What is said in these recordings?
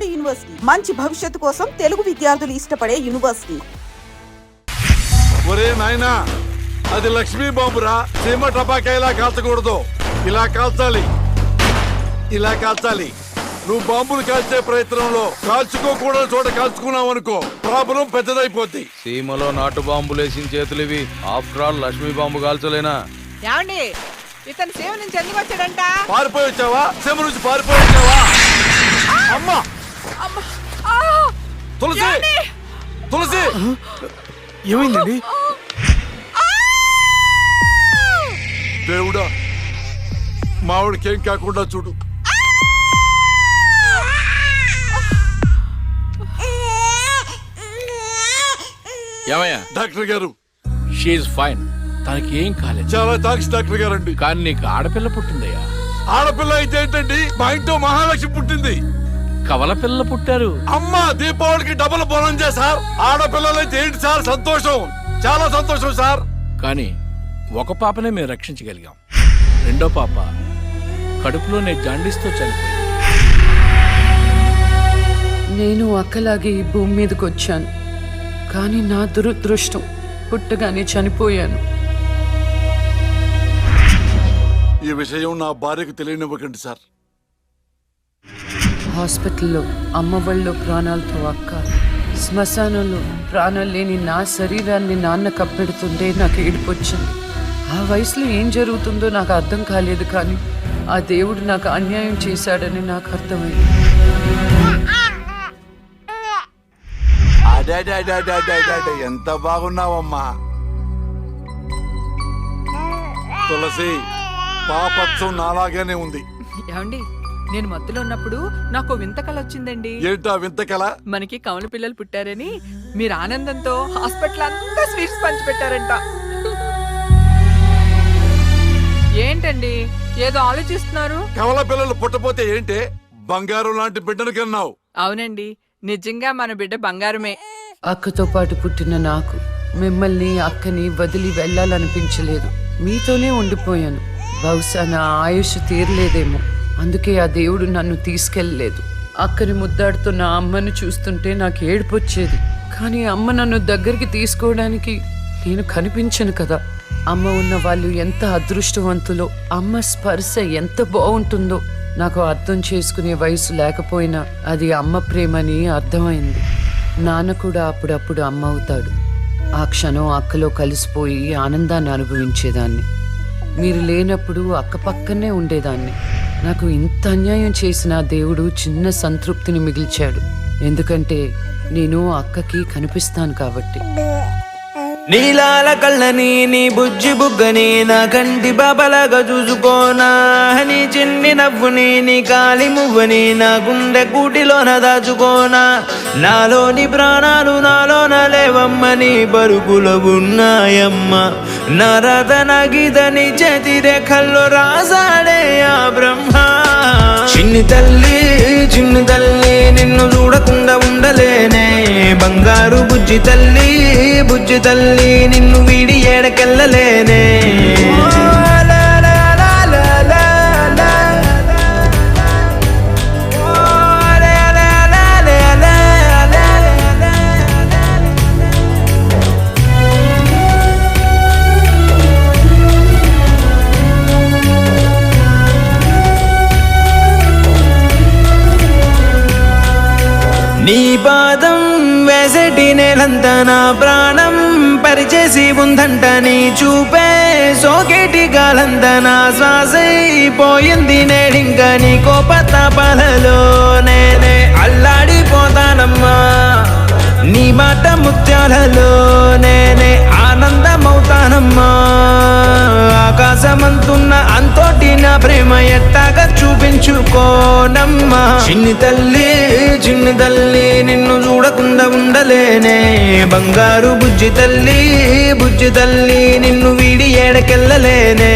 నాడు యూనివర్సిటీ మంచి భవిష్యత్తు కోసం తెలుగు విద్యార్థులు ఇష్టపడే యూనివర్సిటీ. ఒరే నాయనా, అది లక్ష్మీ బాంబురా. సీమ టపాకా ఇలా కాల్చకూడదు, ఇలా కాల్చాలి, ఇలా కాల్చాలి. నువ్వు బాంబులు కాల్చే ప్రయత్నంలో కాల్చుకోకూడని చోట కాల్చుకున్నావు అనుకో, ప్రాబ్లం పెద్దదైపోద్ది. సీమలో నాటు బాంబులేసిన చేతులివి. ఆఫ్టర్ ఆల్ లక్ష్మీ బాంబు కాల్చలేనా? ఏమండి, ఇతను సేవ నుంచి ఎందుకు వచ్చాడంట? పారిపోయి వచ్చావా? సీమ నుంచి పారిపోయి వచ్చావా? అమ్మా తులసి, తులసి ఏమైందండి? దేవుడా, మావిడికి ఏం కాకుండా చూడు. ఏమయ్యా? డాక్టర్ గారు, షీఈ్ ఫైన్, తనకి ఏం కాలేదు. చాలా థాంక్స్ డాక్టర్ గారండి. కానీ నీకు ఆడపిల్ల పుట్టిందయ్యా. ఆడపిల్ల అయితే ఏంటండి, మా ఇంట్లో మహాలక్ష్మి పుట్టింది. కవల పిల్లలు పుట్టారు. అమ్మ దీపావళికి డబుల్ బోనం సార్. ఆడపిల్లలైతే ఏంటి సార్ సంతోషం, చాలా సంతోషం సార్. కానీ ఒక పాపనే మేము రక్షించగలిగాం. రెండో పాప కడుపులోనే జాండీస్తో చనిపోయింది. నేను అక్కలాగే ఈ భూమి మీదకి వచ్చాను, కానీ నా దురదృష్టం పుట్టగానే చనిపోయాను. ఈ విషయం నా భార్యకు తెలియనివ్వకండి సార్. హాస్పిటల్లో అమ్మ వాళ్ళలో ప్రాణాలతో అక్క, శ్మశానంలో ప్రాణాలు లేని నా శరీరాన్ని నాన్న కప్పెడుతుంటే నాకు ఏడుపొచ్చింది. ఆ వయసులో ఏం జరుగుతుందో నాకు అర్థం కాలేదు, కానీ ఆ దేవుడు నాకు అన్యాయం చేశాడని నాకు అర్థమైంది. ఎంత బాగున్నావమ్మా తులసి. పాపత్సం నాలాగానే ఉంది. ఏమండి, నేను మత్తులో ఉన్నప్పుడు నాకు వింత కళ వచ్చిందండి. ఏంటా వింత కళ? మనకి కమల పిల్లలు పుట్టారని మీరు ఆనందంతో హాస్పిటల్ అంతా స్వీట్స్ పంచిపెట్టారంట. ఏంటండి ఏదో ఆలోచిస్తున్నారు? కమల పిల్లలు పుట్టపోతే ఏంటే, బంగారం లాంటి బిడ్డను కన్నావు. అవునండి, నిజంగా మన బిడ్డ బంగారమే. అక్కతో పాటు పుట్టిన నాకు మిమ్మల్ని అక్కని వదిలి వెళ్ళాలనిపించలేదు. మీతోనే ఉండిపోయాను. బహుశా నా ఆయుష్ తీరలేదేమో, అందుకే ఆ దేవుడు నన్ను తీసుకెళ్ళలేదు. అక్కని ముద్దాడుతున్న అమ్మను చూస్తుంటే నాకు ఏడుపొచ్చేది, కానీ అమ్మ నన్ను దగ్గరికి తీసుకోవడానికి నేను కనిపించను కదా. అమ్మ ఉన్న వాళ్ళు ఎంత అదృష్టవంతులో, అమ్మ స్పర్శ ఎంత బాగుంటుందో నాకు అర్థం చేసుకునే వయసు లేకపోయినా అది అమ్మ ప్రేమని అర్థమైంది. నాన్న కూడా అప్పుడప్పుడు అమ్మ అవుతాడు. ఆ క్షణం అక్కలో కలిసిపోయి ఆనందాన్ని అనుభవించేదాన్ని. మీరు లేనప్పుడు అక్క పక్కనే ఉండేదాన్ని. నాకు ఇంత అన్యాయం చేసిన దేవుడు చిన్న సంతృప్తిని మిగిల్చాడు, ఎందుకంటే నేను అక్కకి కనిపిస్తాను కాబట్టి. నీలాల కళ్ళని నీ బుజ్జి బుగ్గని నా కంటి బాబలాగా చూసుకోనా, నీ చిన్ని నవ్వుని నీ కాలి మువ్వని నా గుండె కూటిలోన దాచుకోనా. నాలోని ప్రాణాలు నాలోన లేవమ్మని పరుగులో ఉన్నాయమ్మ. నా రథన గీతని చేతి రేఖల్లో రాసాడే ఆ బ్రహ్మ. చిన్ని తల్లి నిన్ను చూడకుండా ఉండలేనే. బంగారు బుజ్జి తల్లి నిన్ను వీడి ఏడకెళ్ళలేనే. నీ పాదం వేసటి నేలంతా నా ప్రాణం పరిచేసి ఉందంట. నీ చూపే సోకేటి గాలంతా నా శ్వాసైపోయింది నేడింక. నీ కోపతాపాలలో నేనే అల్లాడిపోతానమ్మా. నీ మాట ముత్యాలలో నేనే ఆనందమవుతానమ్మా. ఆకాశమంతున్న అంతోటి నా ప్రేమ ఎట్టాగా చూపించుకోనమ్మా. చిన్ని తల్లి నిన్ను చూడకుండా ఉండలేనే. బంగారు బుజ్జి తల్లి నిన్ను వీడి ఏడకెళ్ళలేనే.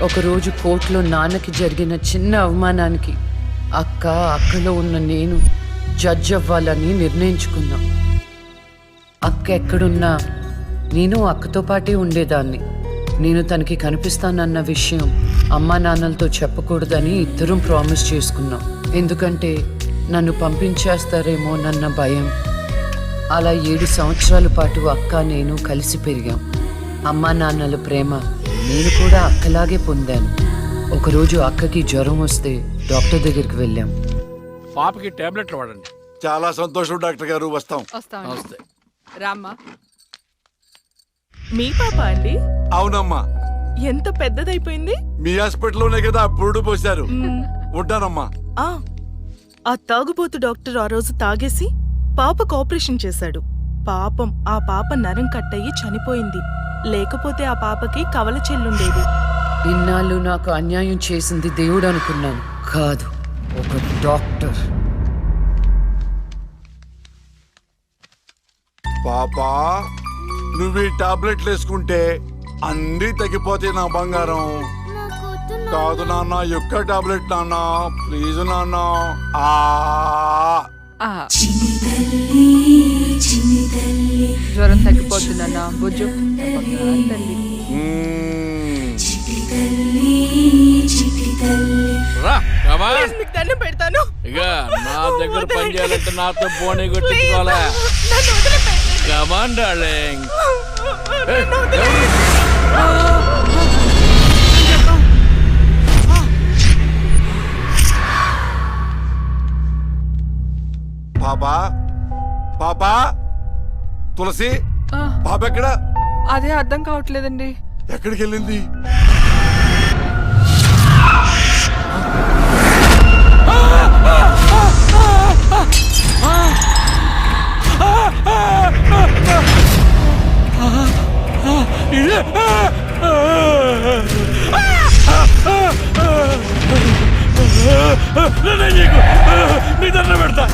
ఒకరోజు కోర్టులో నాన్నకి జరిగిన చిన్న అవమానానికి అక్కలో ఉన్న నేను జడ్జ్ అవ్వాలని నిర్ణయించుకున్నా. అక్క ఎక్కడున్నా నేను అక్కతో పాటే ఉండేదాన్ని. నేను తనకి కనిపిస్తానన్న విషయం అమ్మా నాన్నలతో చెప్పకూడదని ఇద్దరం ప్రామిస్ చేసుకున్నాం. ఎందుకంటే నన్ను పంపించేస్తారేమోనన్న భయం. అలా 7 సంవత్సరాల పాటు అక్క నేను కలిసి పెరిగాం. అమ్మా నాన్నల ప్రేమ నేను కూడా అక్కలాగే పొందాను. ఒకరోజు అక్కకి జ్వరం వస్తే డాక్టర్ దగ్గరికి వెళ్ళాం. పాపకి టాబ్లెట్లు వాడండి. చాలా సంతోషం డాక్టర్ గారు, వస్తాం. వస్తామండి. రామ్మా. మీ పాప అండి? అవునమ్మా, ఎంత పెద్దదైపోయింది. మీ హాస్పిటల్లోనే కదా పురుడు పోశారు. ఉంటానమ్మా. ఆ తాగుబోతు డాక్టర్ ఆ రోజు తాగేసి పాపకు ఆపరేషన్ చేశాడు. పాపం ఆ పాప నరం కట్టయి చనిపోయింది. లేకపోతే ఆ పాపకి కవల చెల్లుండేది. ఇన్నాళ్ళు నాకు అన్యాయం చేసింది దేవుడు అనుకున్నాను, కాదు ఒక డాక్టర్. పాపా, నువ్వు ఈ టాబ్లెట్లు వేసుకుంటే అన్నీ తగ్గిపోతాయి నా బంగారం. కాదు నాన్న, యొక్క టాబ్లెట్ నాన్న, ప్లీజ్ నాన్న. జ్వరం తగ్గిపోతుందన్నా బుజ్జు. తల్లి. రా, come on. మీకు దండం పెడతాను. ఇక నా దగ్గర పని చేయాలంటే నాతో బోని కొట్టించుకోవాలా? నన్ను వదిలిపెట్టండి. Come on, darling. పాపా, పాపా, తులసి, పాప ఎక్కడ? అదే అర్థం కావట్లేదండి. ఎక్కడికి వెళ్ళింది? నీ దండం పెడతా.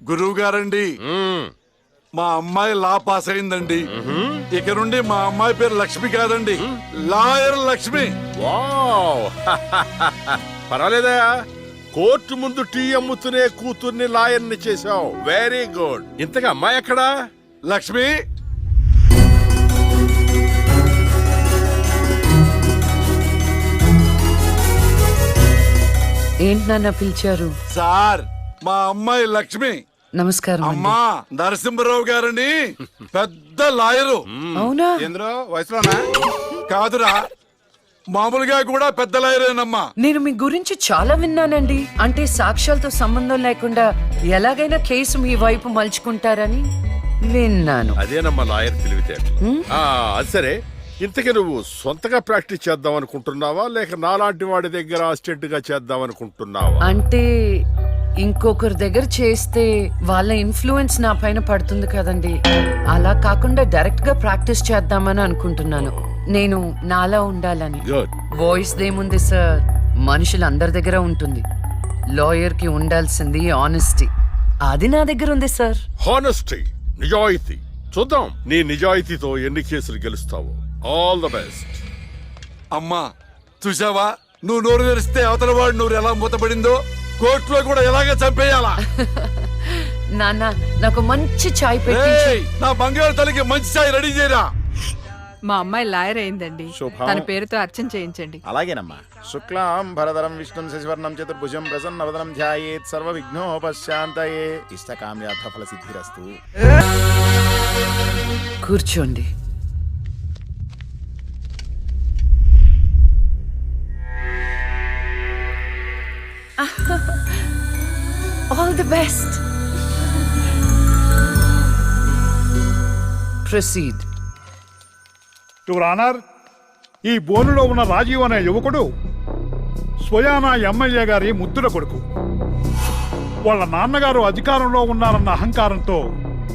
గురువు గారండి, మా అమ్మాయి లా పాస్ అయిందండి. ఇక నుండి మా అమ్మాయి పేరు లక్ష్మి కాదండి, లాయర్ లక్ష్మి. వావ్ పర్వాలేదా? కోర్టు ముందు టీ అమ్ముతునే కూతుర్ని లాయర్ని చేశావు. Very good. ఇంతగా అమ్మాయి ఎక్కడా? లక్ష్మి, ఏంటి నాన్న పిలిచారు? సార్, మా అమ్మాయి లక్ష్మి. నమస్కారం అండి. అమ్మా, నరసింహరావు గారని పెద్ద లాయరు. అవునా? ఏంద్రో వయసులోనా? కాదురా, మామూలుగా కూడా పెద్ద లాయరేనమ్మా. నేను మీ గురించి చాలా విన్నానండి. అంటే సాక్ష్యాలతో సంబంధం లేకుండా ఎలాగైనా కేసు మీ వైపు మలుచుకుంటారని విన్నాను. అదేనమ్మా లాయర్ తెలివితేటలు. అది సరే, ఇంతకీ నువ్వు సొంతగా ప్రాక్టీస్ చేద్దాం అనుకుంటున్నావా లేక నాలాంటి వాడి దగ్గర అసిస్టెంట్ గా చేద్దాం అనుకుంటున్నావా? అంటే ఇంకొకరి దగ్గర చేస్తే వాళ్ళ ఇన్ఫ్లుయెన్స్ నా పైన పడుతుంది కదండి. అలా కాకుండా డైరెక్ట్ గా ప్రాక్టీస్ చేద్దామని అనుకుంటున్నాను. నేను నాలా ఉండాలని. గుడ్. వాయిస్ దేముంది సార్, మనుషులందరి దగ్గర ఉంటుంది. లాయర్ కి ఉండాల్సింది ఆనెస్టీ, అది నా దగ్గర ఉంది సార్. హానెస్టీ, నిజాయితీ. చూద్దాం నీ నిజాయితీతో ఎన్ని కేసులు గెలుస్తావు. All the best. అమ్మా, చూసావా, నువ్వు నోరు తెరిస్తే అవతల వాడు నోరు ఎలా మూతపడిందో, కోర్టులో కూడా ఎలాగ చంపేయాలా? నాన్న, నాకు మంచి చాయ్ పెట్టించి. ఏయ్, నా బంగారు తల్లికి మంచి చాయ్ రెడీ చేయరా. మా అమ్మాయి లాయర్ అయిందండి. శుభం. తన పేరుతో అర్చన చేయించండి. అలాగేనమ్మా. శుక్లాం భరధరం విష్ణుం శశివర్ణం చతుర్భుజం ప్రసన్నవదనం ధ్యాయేత్ సర్వ విఘ్నోపశాంతయే ఇష్టకామ్యార్థ ఫల సిద్ధిరస్తు. కూర్చోండి. All the best. Proceed. Your honour, ఈ బోనులో ఉన్న రాజీవ్ అనే యువకుడు స్వయానా ఎమ్మెల్యే గారి ముద్దుల కొడుకు. వాళ్ళ నాన్నగారు అధికారంలో ఉన్నారన్న అహంకారంతో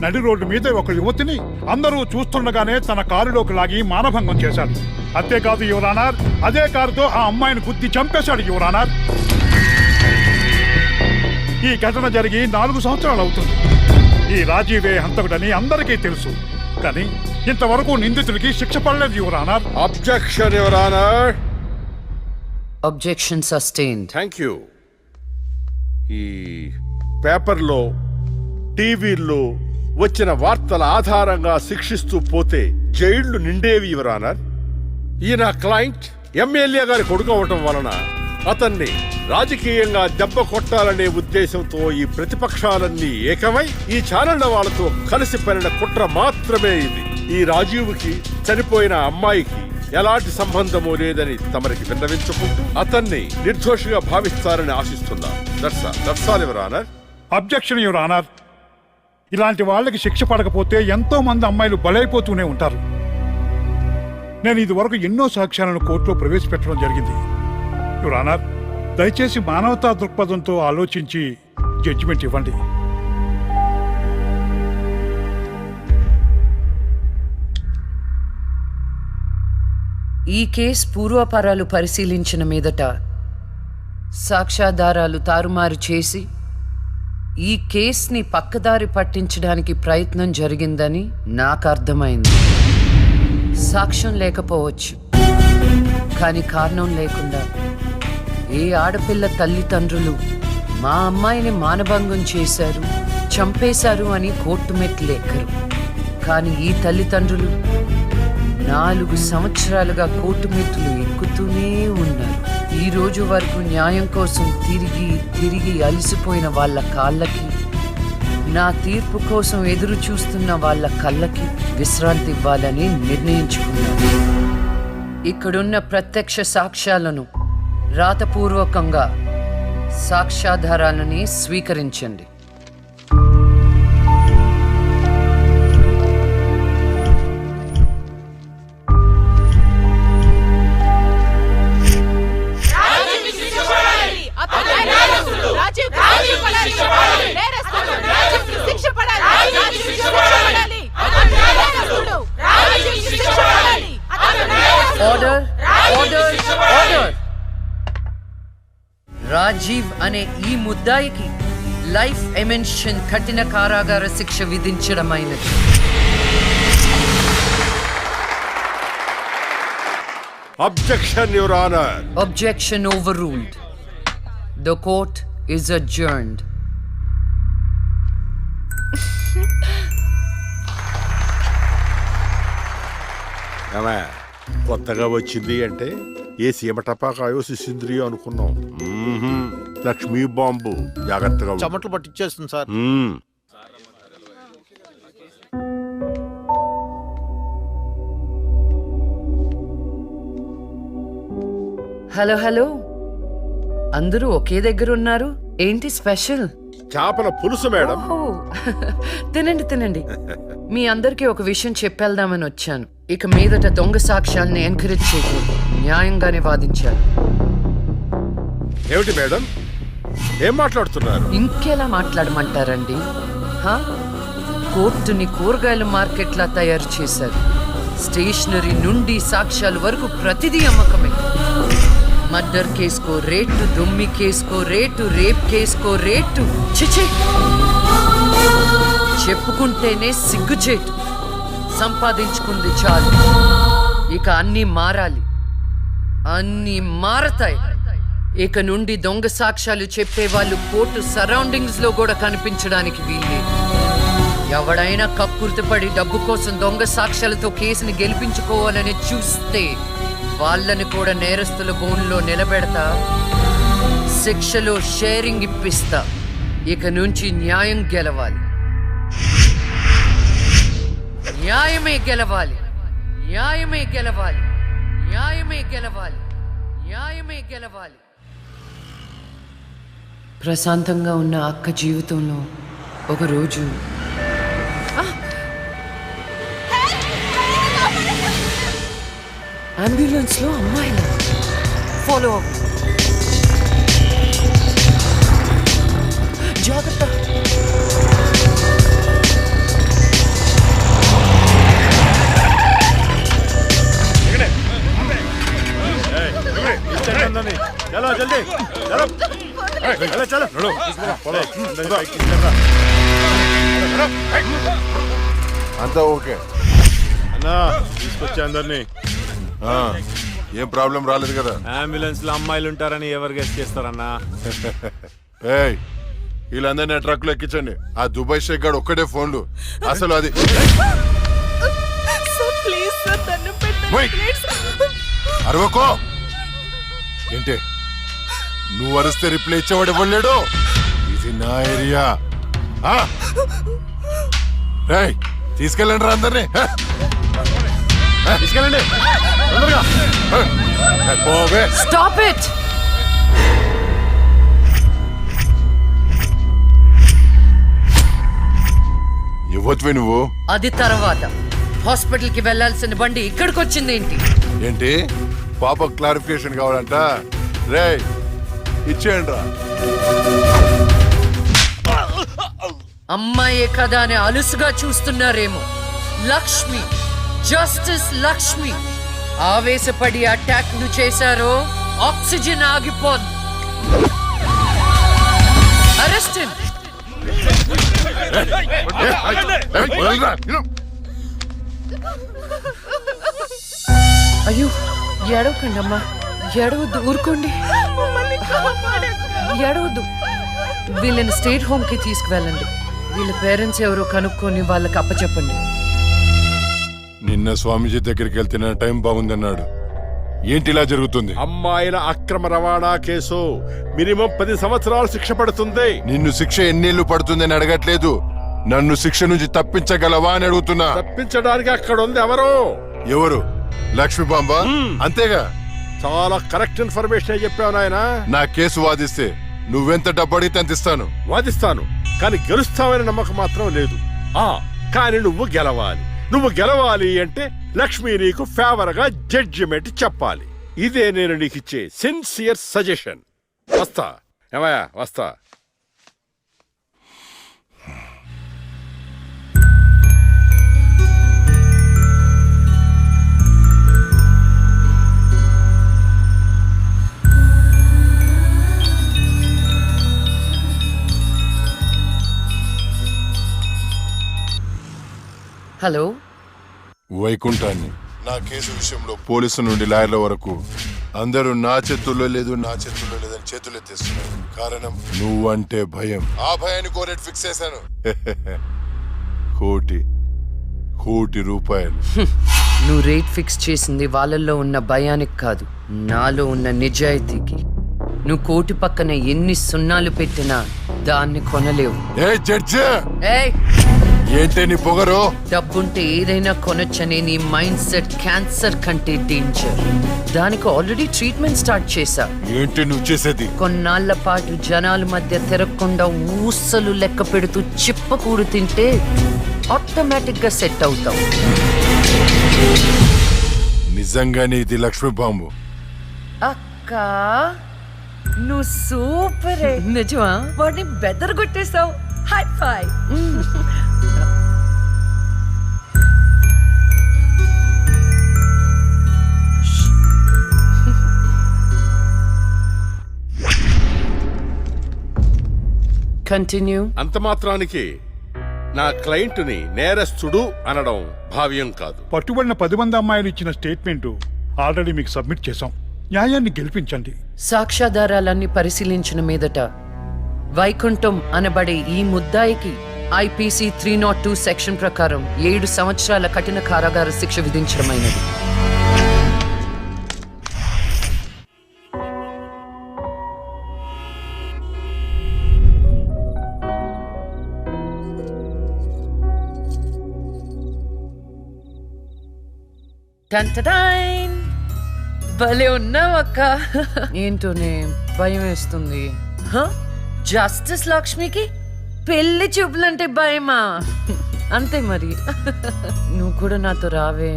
నడి రోడ్డు మీద ఒక యువతిని అందరూ చూస్తుండగానే తన కారులోకి లాగి మానభంగం చేశాడు. అంతేకాదు యువరానర్, అదే కారుతో ఆ అమ్మాయిని గుద్ది చంపేశాడు యువరానర్. ఈ ఘటన జరిగి 4 సంవత్సరాలు అవుతుంది. ఈ రాజీవే హంతకుడని అందరికీ తెలుసు, కానీ ఇంతవరకు నిందితుడికి శిక్ష పడలేదు your honour. Objection your honour. Objection sustained. Thank you. ఈ పేపర్లో, టీవీల్లో వచ్చిన వార్తల ఆధారంగా శిక్షిస్తూ పోతే జైళ్లు నిండేవి యువర్ ఆనర్. ఈయన క్లయింట్ ఎమ్మెల్యే గారి కొడుకు అవటం వలన అతన్ని రాజకీయంగా దెబ్బ కొట్టాలనే ఉద్దేశంతో ఈ ప్రతిపక్షాలన్నీ ఏకమై ఈ ఛానళ్ల వాళ్ళతో కలిసి పడిన కుట్ర మాత్రమే ఇది. ఈ రాజీవ్కి చనిపోయిన అమ్మాయికి ఎలాంటి సంబంధమూ లేదని తమరికి విన్నవించుకుంటూ అతన్ని నిర్దోషిగా భావిస్తారని ఆశిస్తున్నా. That's all your honour. Objection your honour. ఇలాంటి వాళ్ళకి శిక్ష పడకపోతే ఎంతో మంది అమ్మాయిలు బలైపోతూనే ఉంటారు. నేను ఇదివరకు ఎన్నో సాక్ష్యాలను కోర్టులో ప్రవేశపెట్టడం జరిగింది యువర్ ఆనర్. దయచేసి మానవతా దృక్పథంతో ఆలోచించి జడ్జిమెంట్ ఇవ్వండి. ఈ కేసు పూర్వాపరాలు పరిశీలించిన మీదట సాక్ష్యాధారాలు తారుమారు చేసి ఈ కేసుని పక్కదారి పట్టించడానికి ప్రయత్నం జరిగిందని నాకు అర్థమైంది. సాక్ష్యం లేకపోవచ్చు, కానీ కారణం లేకుండా ఏ ఆడపిల్ల తల్లిదండ్రులు మా అమ్మాయిని మానభంగం చేశారు, చంపేశారు అని కోర్టు మెట్లు ఎక్కరు. కానీ ఈ తల్లిదండ్రులు 4 సంవత్సరాలుగా కోర్టు మెట్లు ఎక్కుతూనే ఉన్నారు. ఈ రోజు వరకు న్యాయం కోసం తిరిగి తిరిగి అలసిపోయిన వాళ్ళ కాళ్ళకి, నా తీర్పు కోసం ఎదురు చూస్తున్న వాళ్ళ కళ్ళకి విశ్రాంతి ఇవ్వాలని నిర్ణయించుకున్నాను. ఇక్కడున్న ప్రత్యక్ష సాక్ష్యాలను రాతపూర్వకంగా సాక్ష్యాధారాలని స్వీకరించండి. Order, order, order. రాజీవ్ అనే ఈ ముద్దాయికి లైఫ్ ఎమెన్షన్ కఠిన కారాగార శిక్ష విధించడమైనది. Objection your honour. Objection overruled. The court is adjourned. కొత్తగా వచ్చింది అంటే ఏ సీమ టపాకాయో శిశింద్రియో అనుకున్నాం. లక్ష్మీ బాంబు. జాగ్రత్తగా చెమటలు పట్టించేస్తుంది సార్. హలో హలో, అందరూ ఒకే దగ్గర ఉన్నారు. ఏంటి స్పెషల్? చేపల పులుసు మేడం. తినండి తినండి. మీ అందరికీ ఒక విషయం చెప్పేద్దామని వచ్చాను. ఇక మీదట దొంగ సాక్ష్యాల్ని ఎంకరేజ్ చేయకూడదు. న్యాయంగానే వాదించాలి. ఏమిటి మేడం, ఏం మాట్లాడుతున్నారు? ఇంకెలా మాట్లాడమంటారండి? కోర్టుని కూరగాయల మార్కెట్లా తయారు చేశారు. స్టేషనరీ నుండి సాక్ష్యాల వరకు ప్రతిదీ అమ్మకమే. మర్డర్ కేసుకో రేటు, దొమ్మి కేసుకో రేటు, రేప్ కేసుకో రేటు. చిచి, చెప్పుకుంటేనే సిగ్గుచేటు. సంపాదించుకుంది చాలు, ఇక అన్నీ మారాలి. అన్నీ మారతాయి. ఇక నుండి దొంగ సాక్ష్యాలు చెప్పేవాళ్ళు కోర్టు సరౌండింగ్స్ లో కూడా కనిపించడానికి వీల్లేదు. ఎవడైనా కక్కుర్తిపడి డబ్బు కోసం దొంగ సాక్ష్యాలతో కేసుని గెలిపించుకోవాలని చూస్తే వాళ్ళని కూడా నేరస్తుల బోన్లో నిలబెడతా, శిక్షలో షేరింగ్ ఇప్పిస్తా. ఇక నుంచి న్యాయం గెలవాలి, న్యాయమే గెలవాలి, న్యాయమే గెలవాలి, న్యాయమే గెలవాలి, న్యాయమే గెలవాలి. ప్రశాంతంగా ఉన్న అక్క జీవితంలో ఒకరోజు అంబులెన్స్ లో అమ్మాయిలు ఫాలో అవ్వ. జాగ్రత్త. అంతా ఓకే అన్నా తీసుకొచ్చా అందరినీ. ఏం ప్రాబ్లం రాలేదు కదా? అంబులెన్స్ లో అమ్మాయిలు ఉంటారని ఎవరు గెస్ట్ చేస్తారన్నా? ఏయ్ వీళ్ళందరినీ ట్రక్ లో ఎక్కించండి. ఆ దుబాయ్ షేక్ గాడు ఒక్కడే ఫోన్లు. అసలు అది అరవకో ఏంటే, నువ్వు అరిస్తే రిప్లై ఇచ్చేవాడు ఇవ్వలేడు. ఇది నా ఏరియా. తీసుకెళ్ళండి రా అందరినీ. తీసుకెళ్ళండి. Stop it! ఇవ్వచ్చువే నువ్వు. అది తర్వాత హాస్పిటల్ కి వెళ్లాల్సిన బండి ఇక్కడికి వచ్చింది ఏంటి? ఏంటి పాప క్లారిఫికేషన్ కావాలంట? రే ఇచ్చేయండి రా. అమ్మాయే కదా అని అలుసుగా చూస్తున్నారేమో. లక్ష్మి, జస్టిస్ లక్ష్మి ఆవేశపడి అటాక్ ను చేశారో ఆక్సిజన్ ఆగిపోదు. Arrest him. అయ్యో ఏడవకండి అమ్మా, ఏడవద్దు, ఊరుకోండి, ఏడవద్దు. వీళ్ళని స్టేట్ హోమ్ కి తీసుకువెళ్ళండి. వీళ్ళ పేరెంట్స్ ఎవరో కనుక్కొని వాళ్ళకి అప్పచెప్పండి. నిన్న స్వామీజీ దగ్గరికి వెళ్తే టైం బాగుందన్నాడు. ఏంటి ఇలా జరుగుతుంది? అమ్మాయిల అక్రమ రవాణా కేసు మినిమం 10 సంవత్సరాలు శిక్ష పడుతుంది. నిన్ను శిక్ష ఎన్నేళ్లు పడుతుందని అడగట్లేదు, నన్ను శిక్ష నుంచి తప్పించగలవా అని అడుగుతున్నా. తప్పించడానికి అక్కడ ఉంది ఎవరు? ఎవరు? లక్ష్మీ బాంబ. అంతేగా? చాలా కరెక్ట్ ఇన్ఫర్మేషన్ చెప్పావు నాయన. నా కేసు వాదిస్తే నువ్వెంత డబ్బు అడిగితే అంత ఇస్తాను. వాదిస్తాను, కానీ గెలుస్తావని నమ్మకం మాత్రం లేదు. కానీ నువ్వు గెలవాలి. నువ్వు గెలవాలి అంటే లక్ష్మి నీకు ఫేవర్ గా జడ్జిమెంట్ చెప్పాలి. ఇదే నేను నీకు ఇచ్చే సిన్సియర్ సజెషన్. వస్తా ఏమయ్యా, వస్తా. హలో, వైకుంఠాన్ని. నా కేసు విషయంలో పోలీసు నుండి లాయర్ల వరకు అందరూ నా చేతుల్లో లేదు, నా చేతుల్లో లేదని చేతులు ఎత్తేస్తున్నారు. కారణం నువ్వంటే భయం. ఆ భయాన్ని కోరేట్ ఫిక్స్ చేశాను. కోటి రూపాయలు. నువ్వు రేట్ ఫిక్స్ చేసింది వాళ్ళల్లో ఉన్న భయానికి కాదు, నాలో ఉన్న నిజాయితీకి. నువ్వు కోటి పక్కన ఎన్ని సున్నాలు పెట్టినా దాన్ని కొనలేవు. ఏ జడ్జి, ఏయ్, ఏంటే నీ పొగరు? డబ్బుంటే ఏదైనా కొనొచ్చనే నీ మైండ్ సెట్ క్యాన్సర్ కంటే డేంజర్. దానికి ఆల్రెడీ ట్రీట్మెంట్ స్టార్ట్ చేశా. ఏంటి నువ్వు చేసేది? కొన్నాళ్ల పాటు జనాల మధ్య తిరగకుండా ఊసలు లెక్క పెడుతూ చిప్పకూడు తింటే ఆటోమేటిక్ గా సెట్ అవుతావు. నిజంగానే ఇది లక్ష్మీ బాంబు. అక్క, నువ్వు సూపర్. నిజమా? వాడిని బెదర్ కొట్టేశావు. హై ఫై. కంటిన్యూ. అంత మాత్రానికి నా క్లయింట్ని నేరస్తుడు అనడం భావ్యం కాదు. పట్టుబడిన 10 మంది అమ్మాయిలు ఇచ్చిన స్టేట్మెంట్ ఆల్రెడీ మీకు సబ్మిట్ చేశాం. న్యాయాన్ని గెలిపించండి. సాక్ష్యాధారాలన్నీ పరిశీలించిన మీదట వైకుంఠం అనబడే ఈ ముద్దాయికి ఐపీసీ 302 సెక్షన్ ప్రకారం 7 సంవత్సరాల కఠిన కారాగార శిక్ష విధించడమైనది. టంటడైన్, భలే ఉన్నావు అక్క. ఏంటోనే భయం వేస్తుంది. జస్టిస్ లక్ష్మికి పెళ్లి చూపులంటే భయమా? అంతే మరి. నువ్వు కూడా నాతో రావే.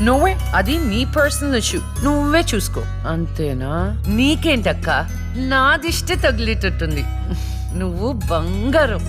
నువ్వే, అది నీ పర్సనల్ ఇష్యూ, నువ్వే చూసుకో. అంతేనా? నీకేంటక్క, నా దిష్టి తగిలేటట్టుంది. నువ్వు బంగారం.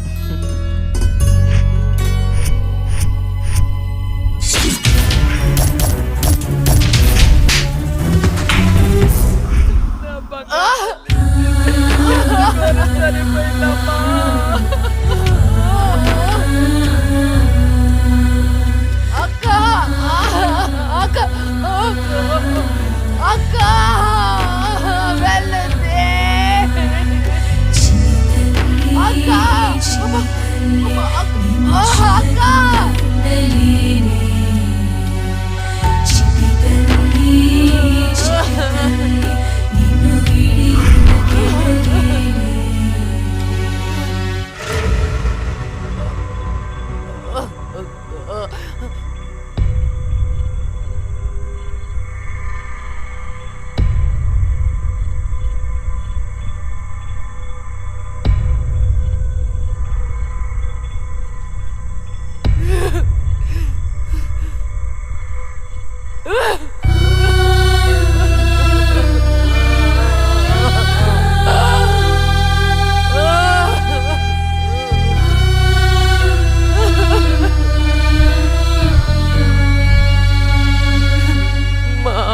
మా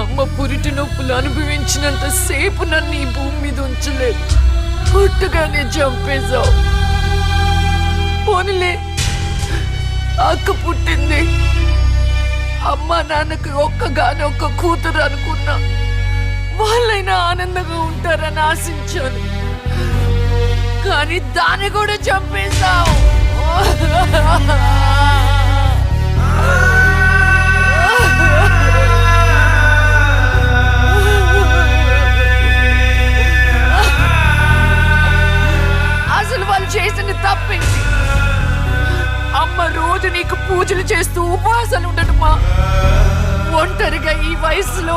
అమ్మ పురిటి నొప్పులు అనుభవించినంత సేపు నన్ను ఈ భూమి మీద ఉంచలేదు. పుట్టగానే చంపేశావు. పోనీలే, అక్క పుట్టింది. అమ్మ నాన్నకి ఒక్కగానొక్క కూతురు అనుకున్నా. వాళ్ళైనా ఆనందంగా ఉంటారని ఆశించాను. కానీ దాన్ని కూడా చంపేశావు. అసలు వాళ్ళు చేసిన తప్పేంటి? అమ్మ రోజు నీకు పూజలు చేస్తూ ఉపవాసాలు ఉండటమా? ఒంటరిగా ఈ వయసులో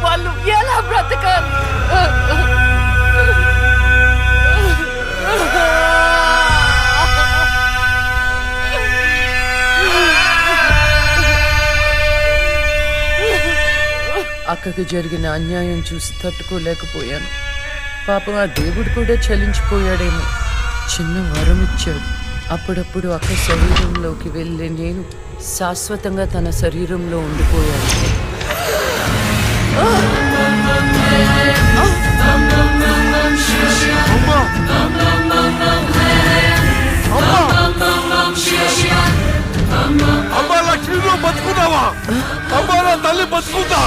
వాళ్ళు ఎలా బ్రతకాలి? అక్కకు జరిగిన అన్యాయం చూసి తట్టుకోలేకపోయాను. పాపం ఆ దేవుడు కూడా చలించిపోయాడేమో. చిన్న వరం ఇచ్చాడు. అప్పుడప్పుడు అక్క శరీరంలోకి వెళ్ళే నేను శాశ్వతంగా తన శరీరంలో ఉండిపోయాను. అమ్మా లక్ష్మి, నువ్వు బతుకున్నావా? అమ్మా నా తల్లి బతుకుతా.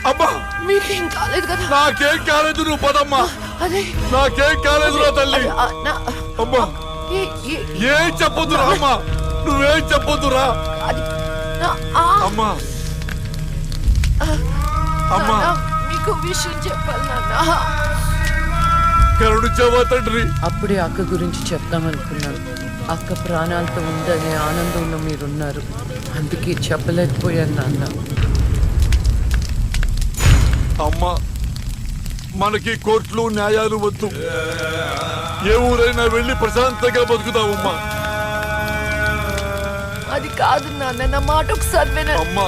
అమ్మా మీకేం కాలేదు కదా? నాకేం కాలేదు, నువ్వు పదమ్మా. నాకేం కాలేదు నా తల్లి. అమ్మా ఏం చెప్పొద్దురా అమ్మా, నువ్వేం చెప్పొద్దురా అమ్మా. అమ్మా మీకు విషయం చెప్పాలి నాన్న. కరుణించావా తండ్రి? అప్పుడే అక్క గురించి చెప్తామనుకున్నాను. అక్క ప్రాణాలతో ఉందనే ఆనందంలో మీరున్నారు. అందుకే చెప్పలేకపోయాను నాన్న. అమ్మా మనకి కోర్టులు న్యాయాలు వద్దు. ఏ ఊరైనా వెళ్ళి ప్రశాంతంగా బతుకుతావమ్మా. అది కాదు నాన్న, నా మాట ఒకసారి వినండి. అమ్మా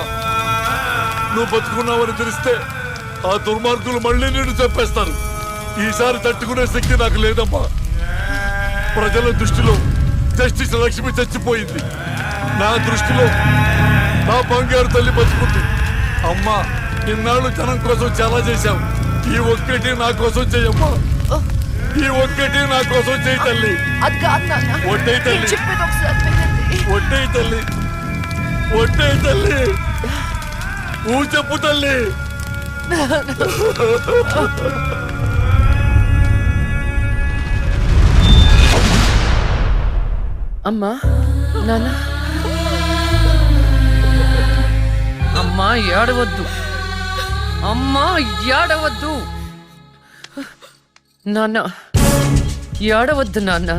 నువ్వు బతుకున్నావని తెలిస్తే ఆ దుర్మార్గులు మళ్ళీ నిన్ను చంపేస్తారు. ఈసారి తట్టుకునే శక్తి నాకు లేదమ్మా. ప్రజల దృష్టిలో జస్టిస్ లక్ష్మి చచ్చిపోయింది. నా దృష్టిలో నా బంగారు తల్లి బతుకుంది. అమ్మా ఇన్నాళ్ళు జనం కోసం చాలా చేశావు. ఈ ఒక్కటి నా కోసం చెయ్యమ్మా. ఈ ఒక్కటి నా కోసం చెయ్యి తల్లి. ఒట్టేయి తల్లి, ఒట్టేయి తల్లి, ఒట్టేయి తల్లి. చెప్పు తల్లి. అమ్మా నాన్న, అమ్మా ఏడవద్దు, అమ్మా ఏడవద్దు. నాన్న ఏడవద్దు నాన్న.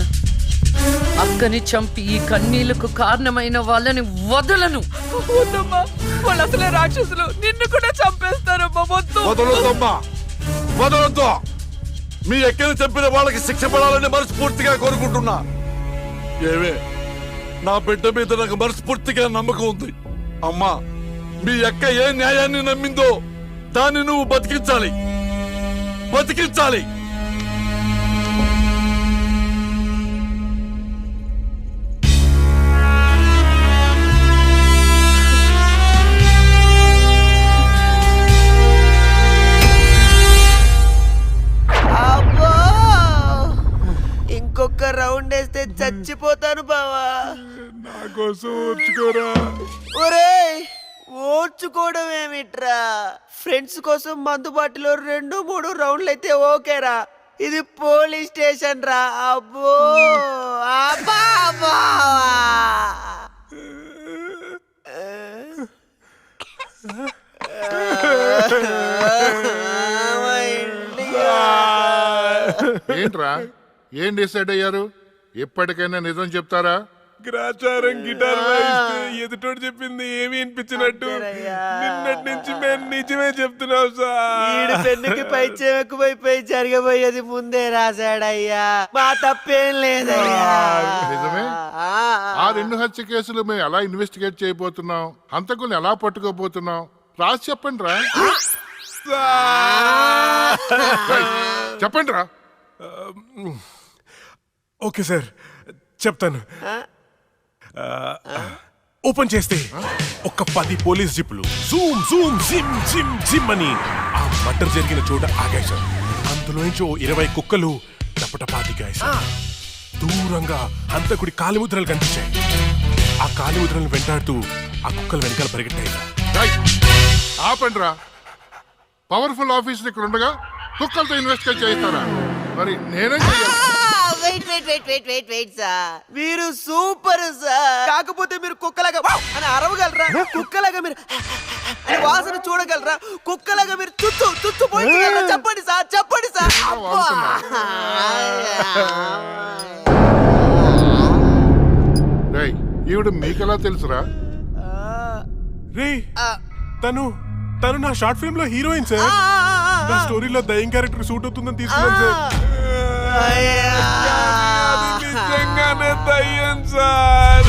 అక్కని చంపి ఈ కన్నీళ్లకు కారణమైన వాళ్ళని వదలను. వద్దమ్మా, వాళ్ళు అసలే రాక్షసులు, నిన్ను కూడా చంపేస్తారమ్మా. వదలొద్దమ్మా, వదలొద్దు. మీ ఎక్కని చంపిన వాళ్ళకి శిక్ష పడాలని మనస్ఫూర్తిగా కోరుకుంటున్నా. ఏవే నా బిడ్డ మీద నాకు మనస్ఫూర్తిగా నమ్మకం ఉంది. అమ్మా మీ అక్క ఏ న్యాయాన్ని నమ్మిందో దాన్ని నువ్వు బతికించాలి, బతికించాలి. ఇంకొక రౌండ్ వేస్తే చచ్చిపోతాను బావా. నా కోసం ఓర్చుకోరా. ఒరేయ్ ఓర్చుకోవడం ఏమిట్రా? ఫ్రెండ్స్ కోసం మందు బాటిలో 2-3 రౌండ్లు అయితే ఓకేరా. ఇది పోలీస్ స్టేషన్ రా. అబ్బో అబ్బా అబ్బా. ఏంట్రా ఏం డిసైడ్ అయ్యారు? ఎప్పటికైనా నిజం చెప్తారా? గ్రాచారం గిటార్ వాయిస్తే ఎదుటోడు చెప్పింది ఏమీ వినిపించినట్టు నిన్నటి నుంచి మేము నిజమే చెప్తున్నాం సార్. పెన్నుకి పైచ్యం ఎక్కువైపోయి జరగబోయేది ముందే రాశాడయ్యా. మా తప్పేం లేదయ్యా. నిజమే. ఆ 2 హత్య కేసులు మేము ఎలా ఇన్వెస్టిగేట్ చేయబోతున్నాం, హంతకుల్ని ఎలా పట్టుకోబోతున్నాం రాసి చెప్పండి రా. చెప్పండి రా. ఓకే సార్, చెప్తాను. ఓపెన్ చేస్తే ఒక 10 పోలీస్ జీపులు జూమ్ జూమ్ జిమ్ జిమ్ జిమ్ అని ఆ మర్డర్ జరిగిన చోట ఆగాయి సార్. అందులో నుంచి 20 కుక్కలు టపటపా దిగాయి సార్. దూరంగా హంతకుడి కాలిముద్రలు కనిపించాయి. ఆ కాలిముద్రలను వెంటాడుతూ ఆ కుక్కలు వెనకాల పరిగెట్టాయి. ఆపండి రా. పవర్ఫుల్ ఆఫీసులు ఇక్కడ ఉండగా కుక్కలతో ఇన్వెస్టిగేట్ చేయిస్తారా? మరి నేనే వెయిట్ సార్, మీరు సూపర్ సార్. కాకపోతే మీరు కుక్కలాగా అని అరవగలరా? కుక్కలాగా మీరు అని వాసన చూడగలరా? కుక్కలాగా మీరు చుట్టూ చుట్టూ పోయించగలరా? చెప్పండి సార్, చెప్పండి సార్. ఈవిడ మీకెలా తెలుసురా? రే తను నా షార్ట్ ఫిల్మ్ లో హీరోయిన్ సార్. నా స్టోరీలో దయ్యం క్యారెక్టర్ సూట్ అవుతుందని తీసుకున్నాను సార్. నిజంగానే దయ్యం సార్.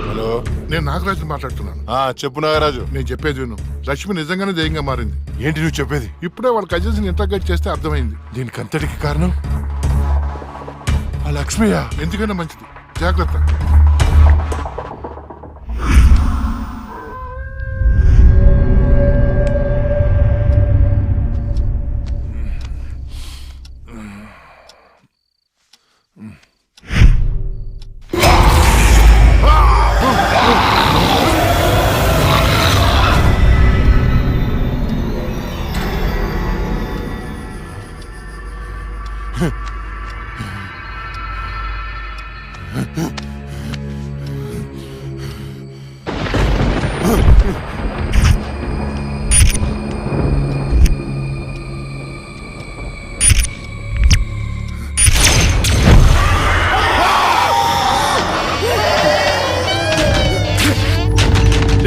హలో, నేను నాగరాజు మాట్లాడుతున్నాను. చెప్పు నాగరాజు. నేను చెప్పేది విను. లక్ష్మి నిజంగానే దయ్యంగా మారింది. ఏంటి నువ్వు చెప్పేది? ఇప్పుడే వాళ్ళ కజిన్స్ ని ఇంటర్గేట్ చేస్తే అర్థమైంది. దీనికి అంతటికి కారణం ఆ లక్ష్మియా? ఎందుకైనా మంచిది, జాగ్రత్త.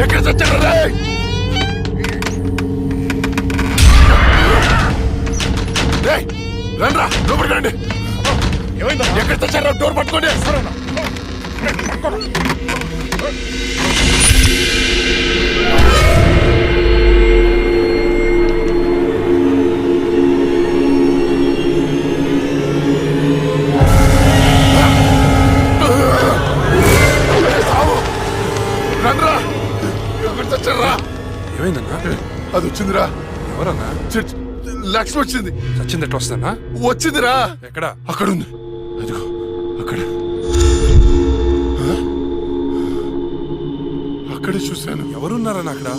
ఎక్కడ చచ్చారా? రండ్రా, లోపలికి రండి. ఎక్కడ చచ్చారా? డోర్ పట్టుకోండి. రండ్రా, ఎక్కడ చచ్చారా? ఏమైందన్నా? అది వచ్చిందిరా. ఎవరన్నా? లక్ష్మి వచ్చింది. చచ్చింది ఎట్లా వస్తుందన్నా? వచ్చిందిరా. ఎక్కడ? అక్కడ ఉంది. అదిగో అక్కడ. అక్కడే చూశాను. ఎవరున్నారన్నా అక్కడ?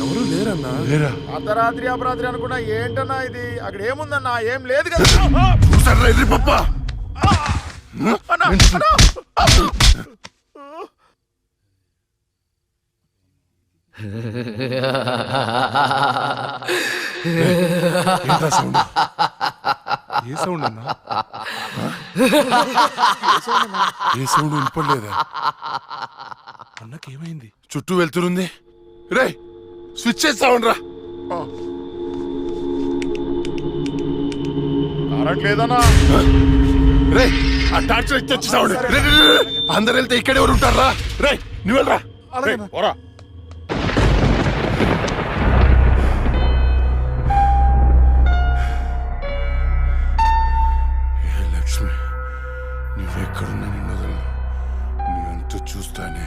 ఎవరు లేరన్నా. లేరా? అర్ధరాత్రి అపరాత్రి అనుకున్నా ఏంటన్నా ఇది? అక్కడ ఏముందన్నా? ఏం లేదు కదా. చూసారా ఇది పప్ప? ఏ సౌండ్ అన్నా? ఏ సౌండ్ వినపడలేదా? అన్నకేమైంది? చుట్టూ వెళ్తురుంది. రే స్విచ్ చేస్తావుండ్రా. కరెంట్ లేదన్నా. రే ఆ టార్చ్ లైట్ తెచ్చేసావుండి. అందరు వెళ్తే ఇక్కడ ఎవరు ఉంటారా? రే నువ్వు వెళ్ళరా. పోరా. లక్ష్మి, నువ్వెక్కడున్నా నిన్ను వదలను. నేనంతా చూస్తానే.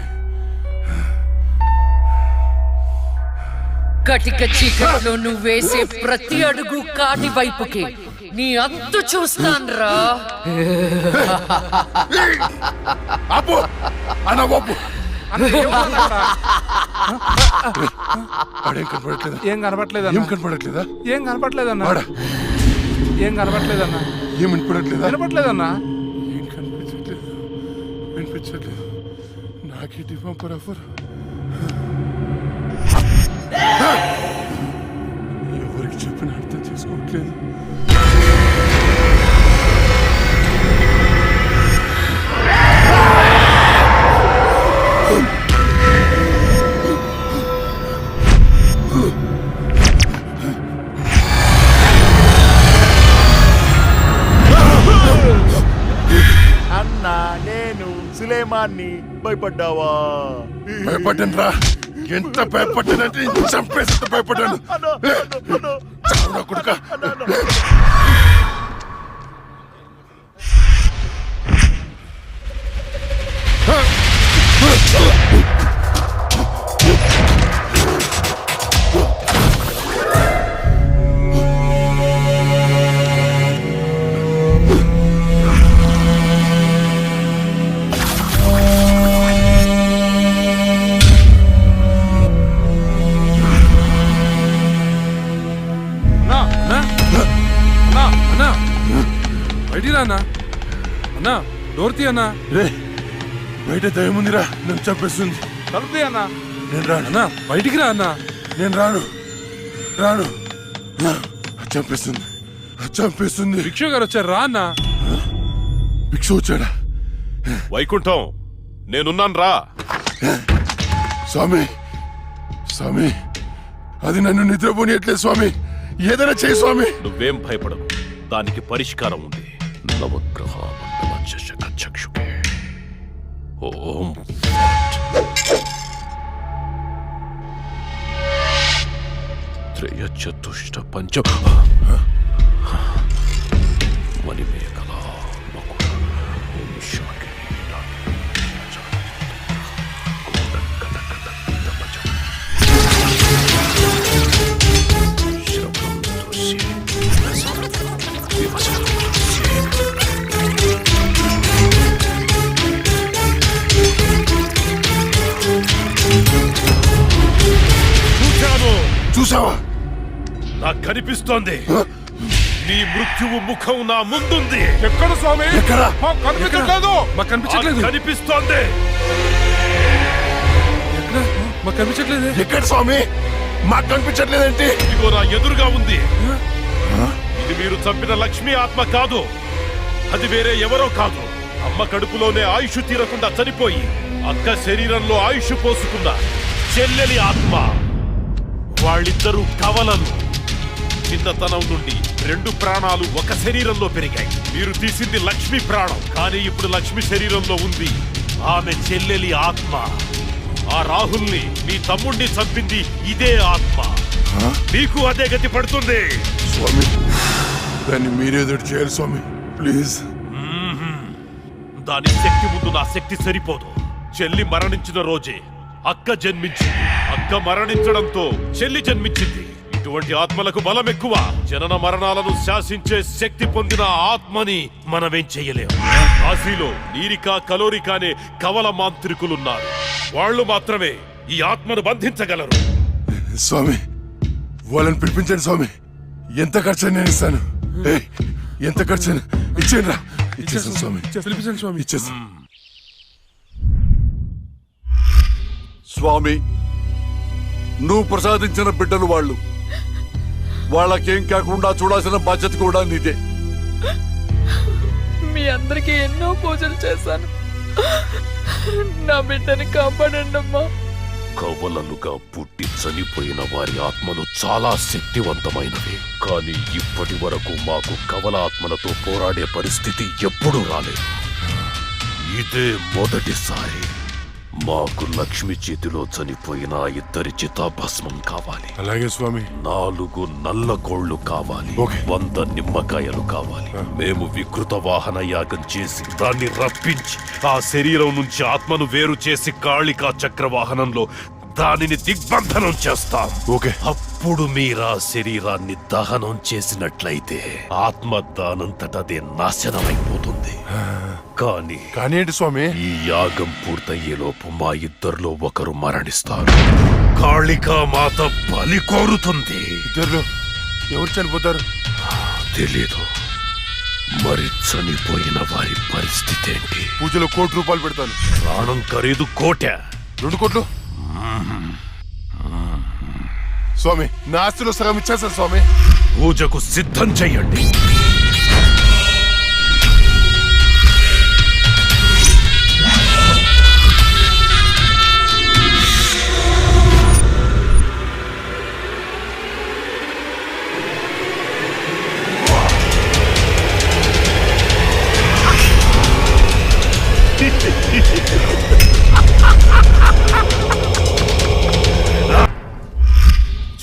కటిక చీకట్లో నువ్వు వేసే ప్రతి అడుగు కాటి వైపుకి నీ అంతు చూస్తాన్రా. ఆపు అన్న, ఆపు. ఏం కనపడట్లేదా? ఏం కనపడట్లేదన్నా. ఏం కనపడట్లేదన్నా. ఏం కనపడట్లేదన్నా. ఏం వినపడట్లేదా? వినపడట్లేదన్నా. ఏం కనిపించట్లేదు. వినిపించట్లేదు. రాకెట్ పంపరఫర్ ఎవరికి చెప్పిన అర్థం చేసుకోవట్లేదు. అన్నా నేను సులేమాన్ని భయపడ్డావా? భయపడ్డాను రా. ఎంత భయపడ్డానంటే చంపేసి భయపడ్డాను. చావురా కొడుకా. అన్నా డోర్ తీ అన్నా. రే బయట దయ్యం ఉందిరా, నన్ను చంపేస్తుంది. తలుపు అన్నా. నేను రాను అన్నా, బయటికి రా అన్నా. నేను రాను రాను. చంపేస్తుంది చంపేస్తుంది. భిక్షు గారు వచ్చారు, రా అన్నా. భిక్షు వచ్చాడా? వైకుంఠం నేనున్నాను రా. స్వామి స్వామి, అది నన్ను నిద్రపోనియట్లేదు స్వామి. ఏదైనా చేయి స్వామి. నువ్వేం భయపడవు, దానికి పరిష్కారం ఉంది. నవగ్రహ మండల చషక చక్షుకే ఓం త్రయ చతుష్ట పంచ మణిమేఖల మకుల ఓం శాకే చూసావా? నాకు కనిపిస్తోంది. నీ మృత్యువు ముఖం నా ముందుంది. ఎక్కడ స్వామి? ఎక్కడ? మాకు కనిపించట్లేదు. మాకు కనిపించట్లేదు. కనిపిస్తోంది. మాకు కనిపించట్లేదు. ఎక్కడ స్వామి? మాకు కనిపించట్లేదేంటి? ఇదిగో నా ఎదురుగా ఉంది. ఇది మీరు చంపిన లక్ష్మీ ఆత్మ కాదు. అది వేరే ఎవరో కాదు. అమ్మ కడుపులోనే ఆయుష్ తీరకుండా చనిపోయి అక్క శరీరంలో ఆయుష్ పోసుకున్న చెల్లెలి ఆత్మ. వాళ్ళిద్దరూ కవలలు. చిన్నతనం నుండి 2 ప్రాణాలు ఒక శరీరంలో పెరిగాయి. మీరు తీసింది లక్ష్మి ప్రాణం, కానీ ఇప్పుడు లక్ష్మి శరీరంలో ఉంది ఆమె చెల్లెలి ఆత్మ. ఆ రాహుల్ని మీ తమ్ముడిని చంపింది ఇదే ఆత్మ. మీకు అదే గతి పడుతుంది. స్వామి దాన్ని మీరేదో చేయాలి స్వామి, ప్లీజ్. దాని శక్తి ముందు నా శక్తి సరిపోదు. చెల్లి మరణించిన రోజే అక్క జన్మించింది. అక్క మరణించడంతో చెల్లి జన్మించింది. ఇటువంటి ఆత్మలకు బలం ఎక్కువ. జనన మరణాలను శాసించే శక్తి పొందిన ఆత్మని మనమేం చెయ్యలేము. కాశీలో నీరికా కలోరికా అనే కవల మాంత్రికులున్నారు. వాళ్ళు మాత్రమే ఈ ఆత్మను బంధించగలరు. స్వామి వాళ్ళని పిలిపించండి స్వామి. ఎంత ఖర్చు నేను ఇస్తాను. ఎంత ఖర్చు ఇచ్చేయండి రా. ఇచ్చేసాను స్వామి. పిలిపించండి స్వామి. ఇచ్చేసాను స్వామి. నువ్వు ప్రసాదించిన బిడ్డలు వాళ్ళు. వాళ్ళకేం కాకుండా చూడాల్సిన బాధ్యత కూడా నీదే. మీ అందరికీ ఎన్నో పూజలు చేశాను. నా బిడ్డని కాపాడండి అమ్మా. కవలలుగా పుట్టి చనిపోయిన వారి ఆత్మలు చాలా శక్తివంతమైనవి. కానీ ఇప్పటి వరకు మాకు కవల ఆత్మలతో పోరాడే పరిస్థితి ఎప్పుడూ రాలేదు. ఇదే మొదటిసారి. మాకు లక్ష్మి చేతిలో చనిపోయిన 2 చితాభస్మం కావాలి. అలాగే స్వామి. 4 నల్ల కోళ్లు కావాలి. 100 నిమ్మకాయలు కావాలి. మేము వికృత వాహన యాగం చేసి దాన్ని రప్పించి ఆ శరీరం నుంచి ఆత్మను వేరు చేసి కాళికా చక్రవాహనంలో దానిని దిగ్బంధనం చేస్తాం. అప్పుడు మీరా శరీరాన్ని దహనం చేసినట్లయితే ఆత్మ దానంతటదే నాశనమైపోతుంది. కానీ ఏంటి స్వామి? ఈ యాగం పూర్తయ్యేలోపు మా ఇద్దరిలో ఒకరు మరణిస్తారు. కాళికా మాత బలి కోరుతుంది. ఇద్దరు ఎవరు చనిపోతారు? తెలీదు. మరి చనిపోయిన వారి పరిస్థితి ఏంటి? పూజలో ₹1,00,00,000 పెడతాను. ప్రాణం ఖరీదు 1,00,00,000. 2 కోట్లు. స్వామి, నా ఆస్తిలో సగం ఇచ్చేస్తాను స్వామి. పూజకు సిద్ధం చెయ్యండి.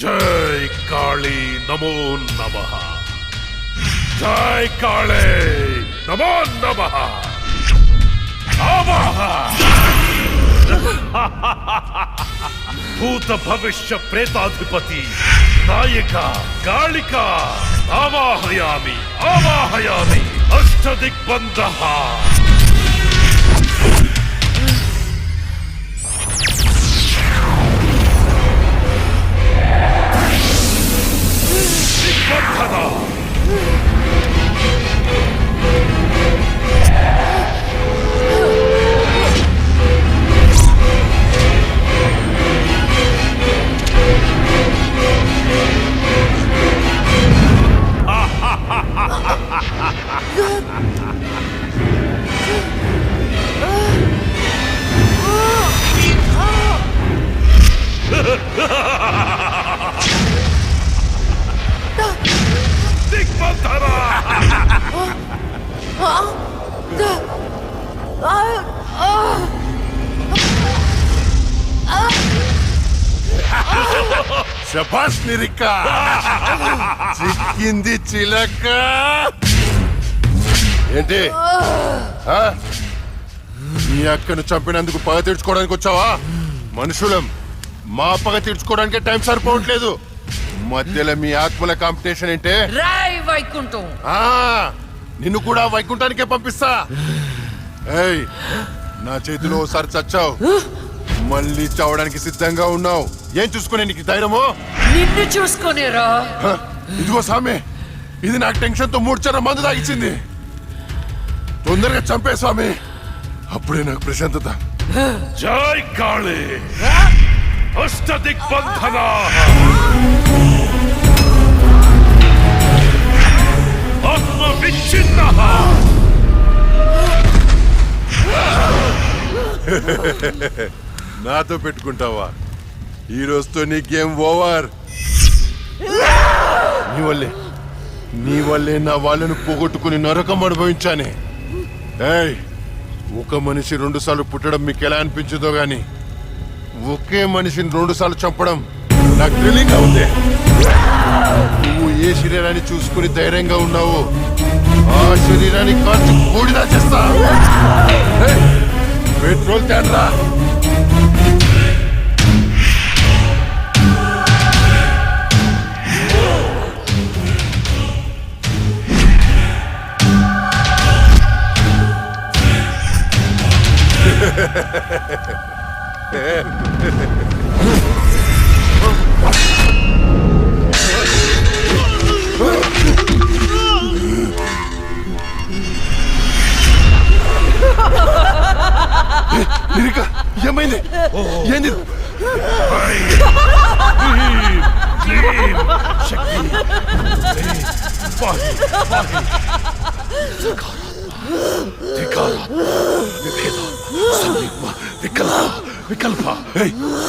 జై కాళీ నమో నమః. జై కాళీ నమో నమః. భూత భవిష్య ప్రేతాధిపతి నాయక కాళిక ఆవాహయామి ఆవాహయామి. అష్టదిగ్బంధః. శభాష్ నిరిక, చిక్కింది చిలక. ఏంటి మీ అక్కను చంపినందుకు పగ తీర్చుకోవడానికి వచ్చావా? మనుషులం, మా పగ తీర్చుకోవడానికి టైం సరిపోవట్లేదు. మధ్యలో మీ ఆత్మల కాంపిటీషన్ ఏంటే? వైకుంఠం. నిన్ను కూడా వైకుంఠానికే పంపిస్తా. ఏయ్, నా చేతిలో ఒకసారి చచ్చావు, మళ్ళీ చావడానికి సిద్ధంగా ఉన్నావు. ఏం చూసుకునే నీకు ధైర్యమో? నిన్ను చూసుకునేరా. ఇదిగో స్వామి, ఇది నాకు టెన్షన్ తో 3 చర్ర మందు తాగిచ్చింది. తొందరగా చంపే స్వామి, అప్పుడే నాకు ప్రశాంతత. జై కాళీ అష్టదిగ్బంధన. ఆత్మ విచ్ఛిన్న. నాతో పెట్టుకుంటావా? ఈ రోజుతో నీ గేమ్ ఓవర్. నీ వల్లే నా వాళ్ళను పోగొట్టుకుని నరకం అనుభవించానే. ఏయ్, ఒక మనిషి 2 సార్లు పుట్టడం మీకు ఎలా అనిపించదో గాని, ఒకే మనిషిని 2 సార్లు చంపడం నాకు థ్రిల్లింగ్ గా ఉంది. నువ్వు ఏ శరీరాన్ని చూసుకుని ధైర్యంగా ఉన్నావో ఆ శరీరాన్ని కాల్చి బూడిదా చేస్తా. పెట్రోల్ తేడ్రా. ఏమైంది? ఏంది?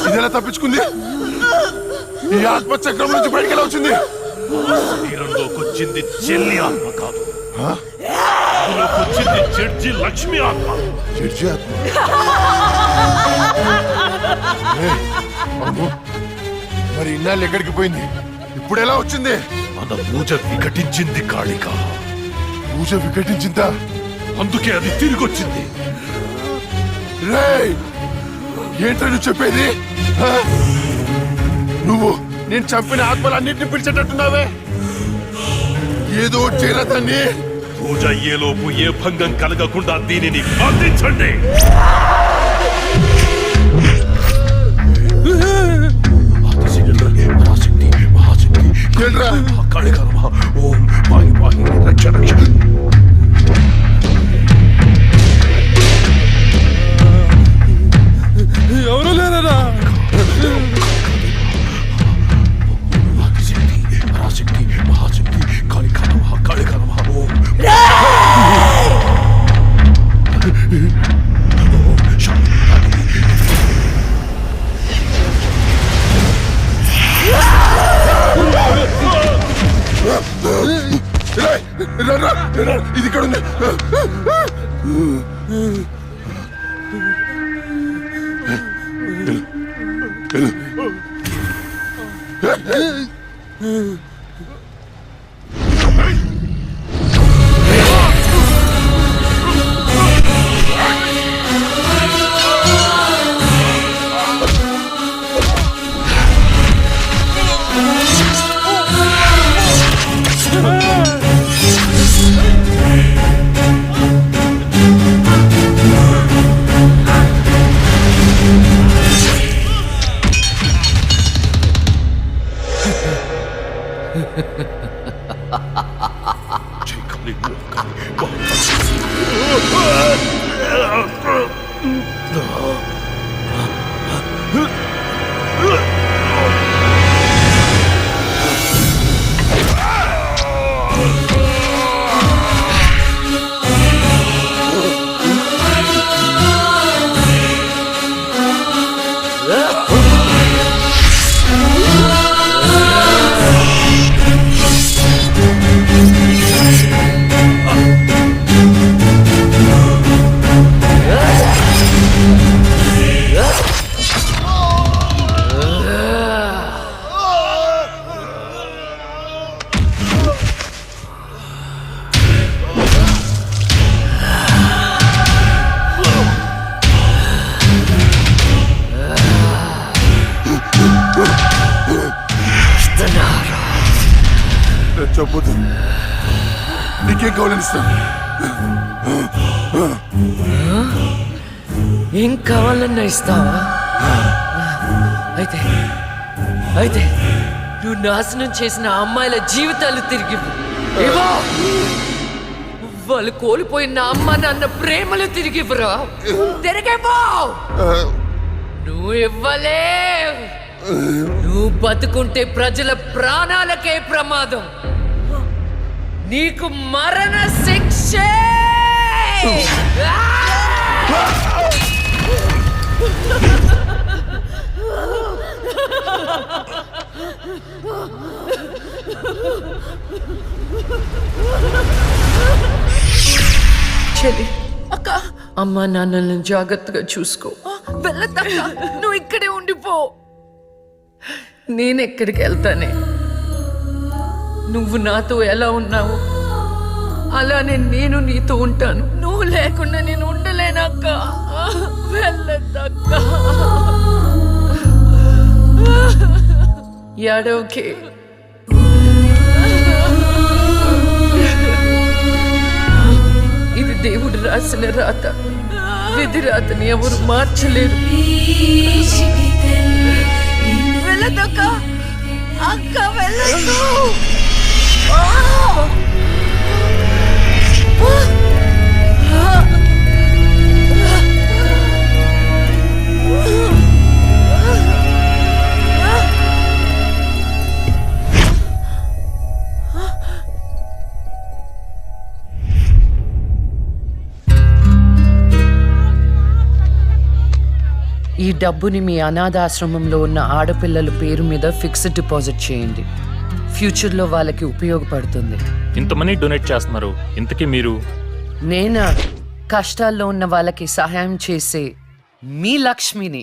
ఇదెలా తప్పించుకుంది? ఈ ఆత్మచక్రం నుంచి బయటికి ఎలా వచ్చింది? శరీరంలోకి వచ్చింది చెల్లి ఆత్మ కాదు, వచ్చింది జడ్జి లక్ష్మి ఆత్మ. జడ్జి ఆత్మ? మరి ఇన్నాళ్ళు ఎక్కడికి పోయింది? ఇప్పుడు ఎలా వచ్చింది? మన పూజ వికటించింది కాళిక. పూజ వికటించిందా? అందుకే అది తిరిగి వచ్చింది. రేయ్, ఏంట్రా నువ్వు చెప్పేది? నువ్వు నేను చంపిన ఆత్మలన్నింటినీ పిలిచేటట్టున్నావే. ఏదో చేరదాన్ని. పూజ అయ్యేలోపు ఏ భంగం కలగకుండా దీనిని బంధించండి. ఏంట్రా? కాళిక ఓం పాయి పాయి రక్ష రక్ష. చెప్పొద్దు, నీకేం కావాలని ఇస్తాను. ఏం కావాలన్నా ఇస్తావా? అయితే అయితే నువ్వు నాశనం చేసిన అమ్మాయిల జీవితాలు తిరిగి ఇవ్వు. వాళ్ళు కోల్పోయిన అమ్మ నాన్న ప్రేమలు తిరిగి ఇవ్వరా? తిరిగిపో. నువ్వు ఇవ్వలేవు. నువ్వు బతుకుంటే ప్రజల ప్రాణాలకే ప్రమాదం. నీకు మరణ శిక్ష. చెల్లి, అక్క, అమ్మా నాన్నల్ని జాగ్రత్తగా చూసుకో. వెళ్ళద్దక్క, నువ్వు ఇక్కడే ఉండిపో. నేనెక్కడికి వెళ్తానే? నువ్వు నాతో ఎలా ఉన్నావు అలానే నేను నీతో ఉంటాను. నువ్వు లేకుండా నేను ఉండలేనక్క. వెళ్ళద్దక్క. ఏడవకే. ఇది దేవుడు రాసిన రాత. విధి రాతని ఎవరు మార్చలేరు. వెళ్ళదక్క. అక్క వెళ్ళదు. ఈ డబ్బుని మీ అనాథాశ్రమంలో ఉన్న ఆడపిల్లల పేరు మీద ఫిక్స్డ్ డిపాజిట్ చేయండి. ఫ్యూచర్లో వాళ్ళకి ఉపయోగపడుతుంది. ఇంత మనీ డొనేట్ చేస్తున్నారు, ఇంతకీ మీరు? నేనా కష్టాల్లో ఉన్న వాళ్ళకి సహాయం చేసే మీ లక్ష్మిని.